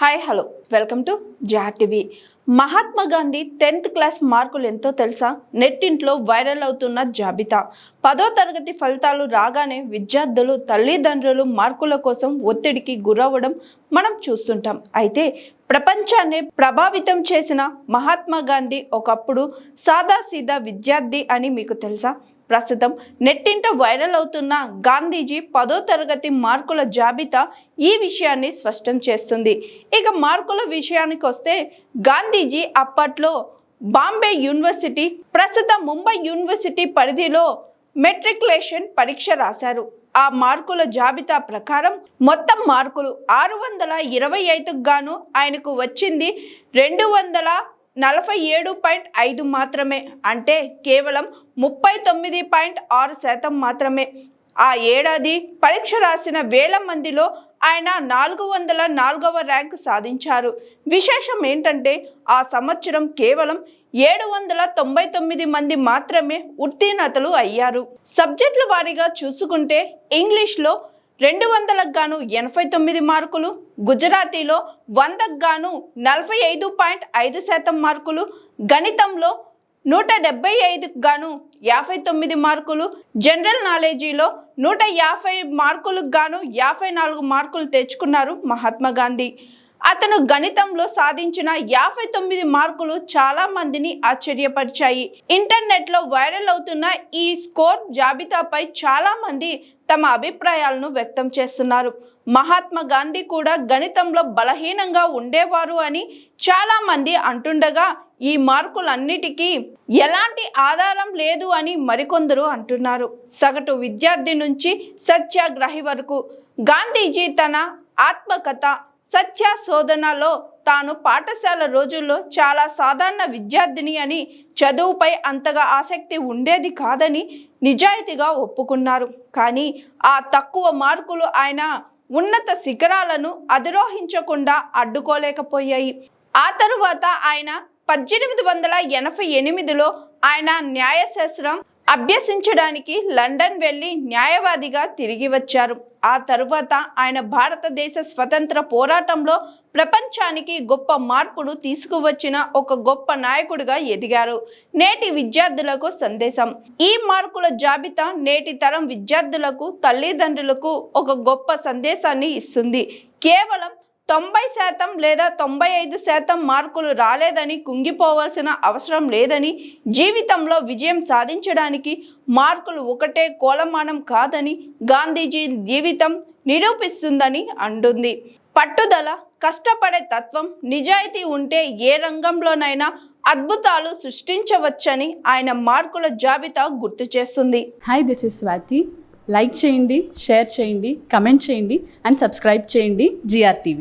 Hi hello welcome to జాటీవీ. Mahatma Gandhi 10th class మార్కులు ఎంతో తెలుసా? నెట్టింట్లో వైరల్ అవుతున్న జాబితా. 10వ తరగతి ఫలితాలు రాగానే విద్యార్థులు తల్లిదండ్రులు మార్కుల కోసం ఒత్తిడికి గురవ్వడం మనం చూస్తుంటాం. అయితే ప్రపంచాన్ని ప్రభావితం చేసిన మహాత్మా గాంధీ ఒకప్పుడు సాదాసీదా విద్యార్థి అని మీకు తెలుసా? ప్రస్తుతం నెట్టింట వైరల్ అవుతున్న గాంధీజీ 10వ తరగతి మార్కుల జాబితా ఈ విషయాన్ని స్పష్టం చేస్తుంది. ఇక మార్కుల విషయానికి వస్తే గాంధీజీ అప్పట్లో బాంబే యూనివర్సిటీ, ప్రస్తుతం ముంబై యూనివర్సిటీ పరిధిలో మెట్రికులేషన్ పరీక్ష రాశారు. ఆ మార్కుల జాబితా ప్రకారం మొత్తం మార్కులు 625కు గాను ఆయనకు వచ్చింది 247.5 మాత్రమే, అంటే కేవలం 39.6% మాత్రమే. ఆ ఏడాది పరీక్ష రాసిన వేల మందిలో ఆయన 404వ ర్యాంకు సాధించారు. విశేషం ఏంటంటే ఆ సంవత్సరం కేవలం 799 మంది మాత్రమే ఉత్తీర్ణతలు అయ్యారు. సబ్జెక్టుల వారీగా చూసుకుంటే ఇంగ్లీష్లో 200కు గాను 89 మార్కులు, గుజరాతీలో 100కు గాను 45.5% మార్కులు, గణితంలో 175కు గాను 59 మార్కులు, జనరల్ నాలెడ్జిలో 150 మార్కులకు గాను 54 మార్కులు తెచ్చుకున్నారు మహాత్మా గాంధీ. అతను గణితంలో సాధించిన 59 మార్కులు చాలా మందిని ఆశ్చర్యపరిచాయి. ఇంటర్నెట్లో వైరల్ అవుతున్న ఈ స్కోర్ జాబితాపై చాలా మంది తమ అభిప్రాయాలను వ్యక్తం చేస్తున్నారు. మహాత్మా గాంధీ కూడా గణితంలో బలహీనంగా ఉండేవారు అని చాలా మంది అంటుండగా ఈ మార్కులన్నిటికీ ఎలాంటి ఆధారం లేదు అని మరికొందరు అంటున్నారు. సగటు విద్యార్థి నుంచి సత్యాగ్రహి వరకు గాంధీజీ తన ఆత్మకథ సత్య శోధనలో తాను పాఠశాల రోజుల్లో చాలా సాధారణ విద్యార్థిని అని, చదువుపై అంతగా ఆసక్తి ఉండేది కాదని నిజాయితీగా ఒప్పుకున్నారు. కానీ ఆ తక్కువ మార్కులు ఆయన ఉన్నత శిఖరాలను అధిరోహించకుండా అడ్డుకోలేకపోయాయి. ఆ తరువాత ఆయన 1888లో ఆయన న్యాయశాస్త్రం అభ్యసించడానికి లండన్ వెళ్ళి న్యాయవాదిగా తిరిగి వచ్చారు. ఆ తరువాత ఆయన భారతదేశ స్వతంత్ర పోరాటంలో ప్రపంచానికి గొప్ప మార్పును తీసుకువచ్చిన ఒక గొప్ప నాయకుడిగా ఎదిగారు. నేటి విద్యార్థులకు సందేశం. ఈ మార్కుల జాబితా నేటి తరం విద్యార్థులకు, తల్లిదండ్రులకు ఒక గొప్ప సందేశాన్ని ఇస్తుంది. కేవలం 90% లేదా 95% మార్కులు రాలేదని కుంగిపోవాల్సిన అవసరం లేదని, జీవితంలో విజయం సాధించడానికి మార్కులు ఒకటే కొలమానం కాదని గాంధీజీ జీవితం నిరూపిస్తుందని అంటుంది. పట్టుదల, కష్టపడే తత్వం, నిజాయితీ ఉంటే ఏ రంగంలోనైనా అద్భుతాలు సృష్టించవచ్చని ఆయన మార్కుల జాబితా గుర్తు చేస్తుంది. Hi, this is Swathi. Like చేయండి, షేర్ చేయండి, కమెంట్ చేయండి అండ్ సబ్స్క్రైబ్ చేయండి GRTV.